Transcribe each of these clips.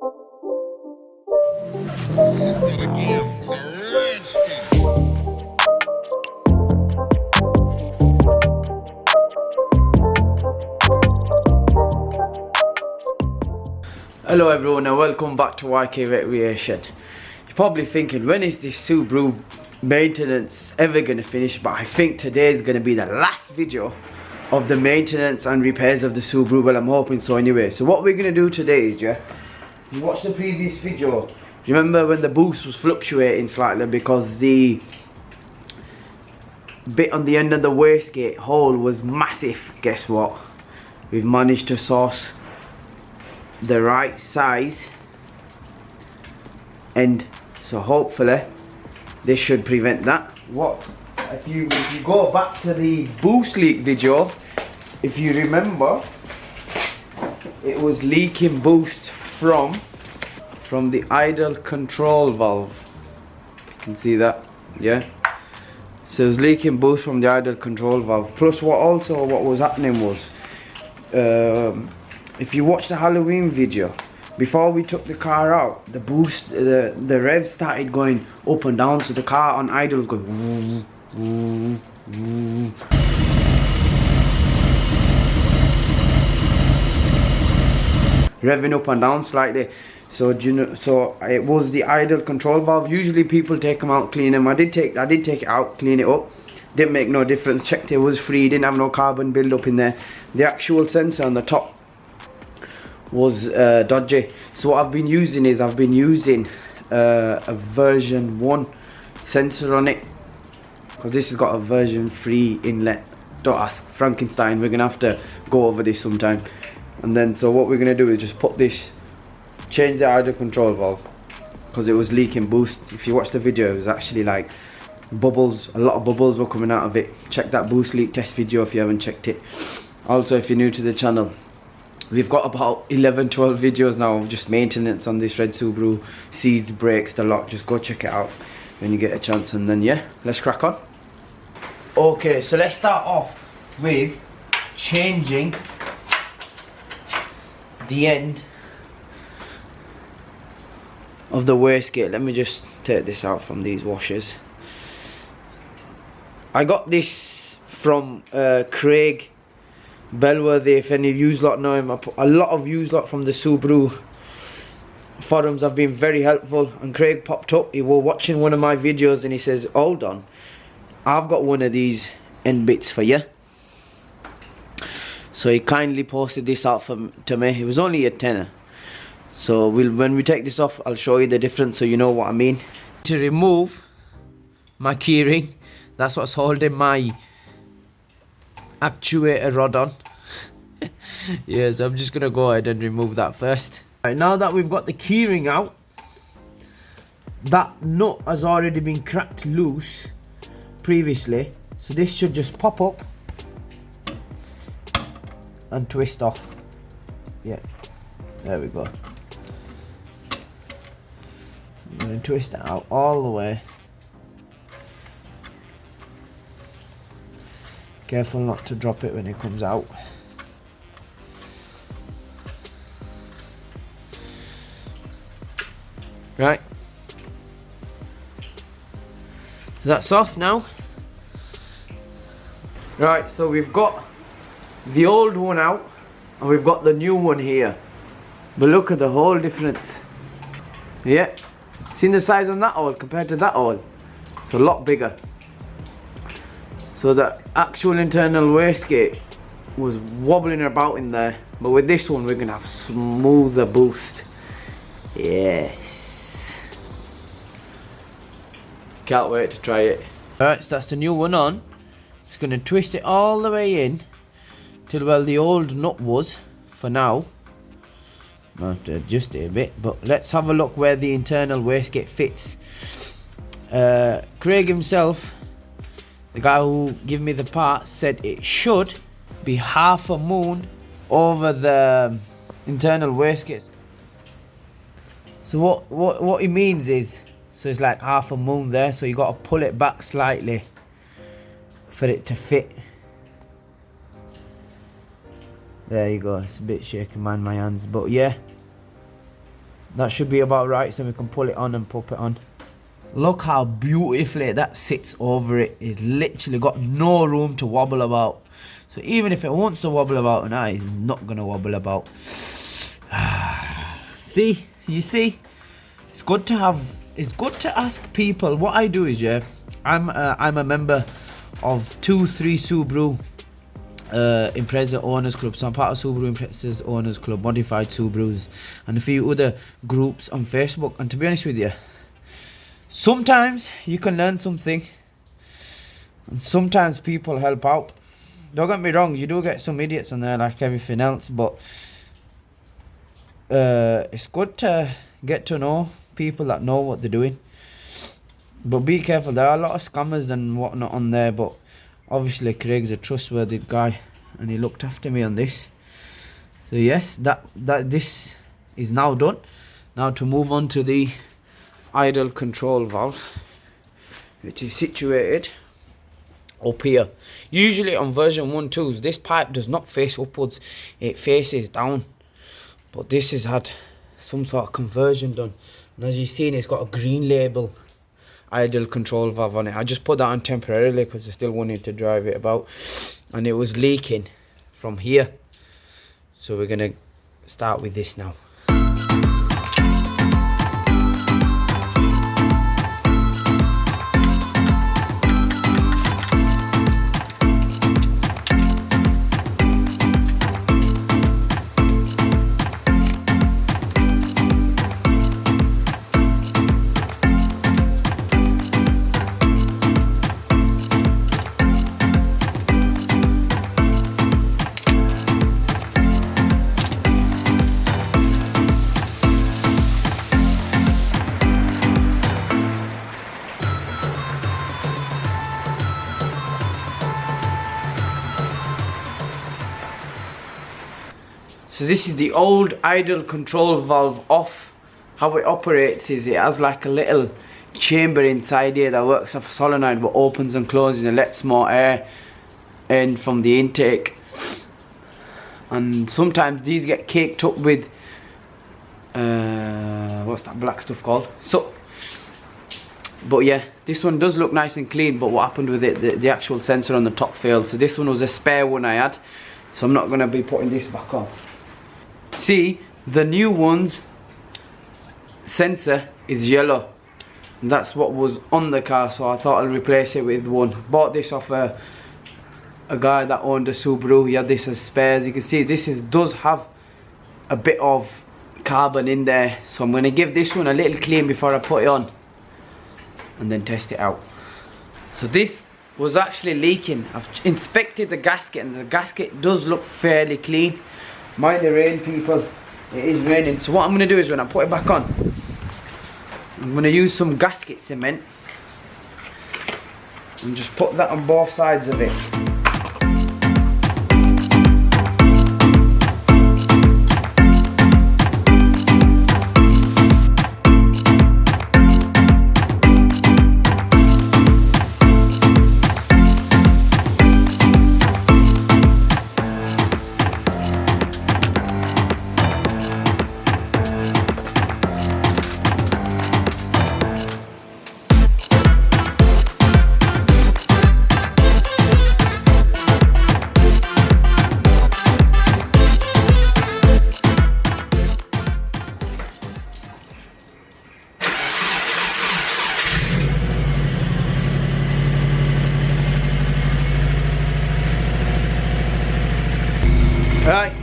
Hello everyone and welcome back to YK Recreation. You're probably thinking, when is this Subaru maintenance ever going to finish? But I think today is going to be the last video of the maintenance and repairs of the Subaru. Well, I'm hoping so anyway. So what we're going to do today is, you watched the previous video. Remember when the boost was fluctuating slightly because the bit on the end of the wastegate hole was massive? Guess what? We've managed to source the right size, and so hopefully this should prevent that. If you go back to the boost leak video, if you remember, it was leaking boost from the idle control valve. You can see that, yeah. So it was leaking boost from the idle control valve. Plus what was happening was, if you watch the Halloween video, before we took the car out, the boost, the rev started going up and down, so the car on idle was going revving up and down slightly. So so it was the idle control valve. Usually people take them out, clean them. I did take it out, clean it up. Didn't make no difference. Checked it was free, didn't have no carbon build up in there. The actual sensor on the top was dodgy. So what I've been using is a version 1 sensor on it, because this has got a version 3 inlet. Don't ask Frankenstein, we're gonna have to go over this sometime. And then so what we're gonna do is just put this, change the idle control valve, because it was leaking boost. If you watch the video, it was actually like bubbles, a lot of bubbles were coming out of it. Check that boost leak test video if you haven't checked it. Also, if you're new to the channel, we've got about 11-12 videos now of just maintenance on this red Subaru. Seats, brakes, the lot. Just go check it out when you get a chance. And then yeah, let's crack on. Okay, so let's start off with changing the end of the wastegate. Let me just take this out from these washers. I got this from Craig Bellworthy. If any use lot know him, a lot of use lot from the Subaru forums have been very helpful. And Craig popped up, he was watching one of my videos and he says, hold on, I've got one of these end bits for you. So he kindly posted this out to me. It was only a tenner. So when we take this off, I'll show you the difference so you know what I mean. To remove my keyring, that's what's holding my actuator rod on. Yeah, so I'm just gonna go ahead and remove that first. Right, now that we've got the keyring out, that nut has already been cracked loose previously, so this should just pop up and twist off. Yeah, there we go. So I'm gonna twist it out all the way. Careful not to drop it when it comes out. Right. Is that soft now? Right, so we've got the old one out and we've got the new one here. But look at the whole difference. Yeah. Seen the size on that hole compared to that hole? It's a lot bigger. So the actual internal wastegate was wobbling about in there, but with this one we're gonna have smoother boost. Yes. Can't wait to try it. Alright, so that's the new one on. Just gonna twist it all the way in till where the old nut was for now. I have to adjust it a bit, but let's have a look where the internal wastegate fits. Craig himself, the guy who gave me the part, said it should be half a moon over the internal wastegate. So what he means is, so it's like half a moon there, so you got to pull it back slightly for it to fit. There you go. It's a bit shaky, man, my hands, but yeah. That should be about right, so we can pull it on and pop it on. Look how beautifully that sits over it. It's literally got no room to wobble about. So even if it wants to wobble about now, it's not gonna wobble about. See, you see, it's good to have. It's good to ask people. What I do is, yeah, I'm a member of 2-3 Subaru Impreza owners club. So I'm part of Subaru Impreza's owners club, modified Subarus, and a few other groups on Facebook. And to be honest with you, sometimes you can learn something, and sometimes people help out. Don't get me wrong, you do get some idiots on there like everything else, but it's good to get to know people that know what they're doing. But be careful, there are a lot of scammers and whatnot on there, but obviously Craig's a trustworthy guy and he looked after me on this. So yes, this is now done. Now to move on to the idle control valve, which is situated up here. Usually on version 1.2s, this pipe does not face upwards, it faces down. But this has had some sort of conversion done. And as you've seen, it's got a green label idle control valve on it. I just put that on temporarily because I still wanted to drive it about. And it was leaking from here. So we're going to start with this now. So this is the old idle control valve off. How it operates is it has like a little chamber inside here that works off a solenoid, but opens and closes and lets more air in from the intake. And sometimes these get caked up with what's that black stuff called? So, but yeah, this one does look nice and clean, but what happened with it, the actual sensor on the top failed. So this one was a spare one I had, so I'm not going to be putting this back on. See, the new one's sensor is yellow, and that's what was on the car, so I thought I'll replace it with one. Bought this off a guy that owned a Subaru. He had this as spares. You can see this does have a bit of carbon in there, so I'm going to give this one a little clean before I put it on and then test it out. So this was actually leaking. I've inspected the gasket and the gasket does look fairly clean. Mind the rain, people, it is raining. So what I'm going to do is when I put it back on, I'm going to use some gasket cement and just put that on both sides of it. Right,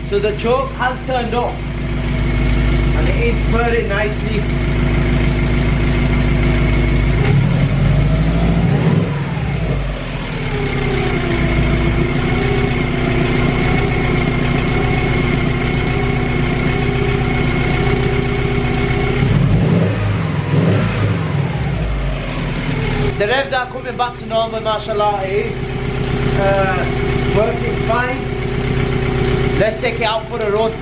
so the choke has turned off and it is purring nicely. The revs are coming back to normal, mashallah. It is working fine. Let's take it out for a run.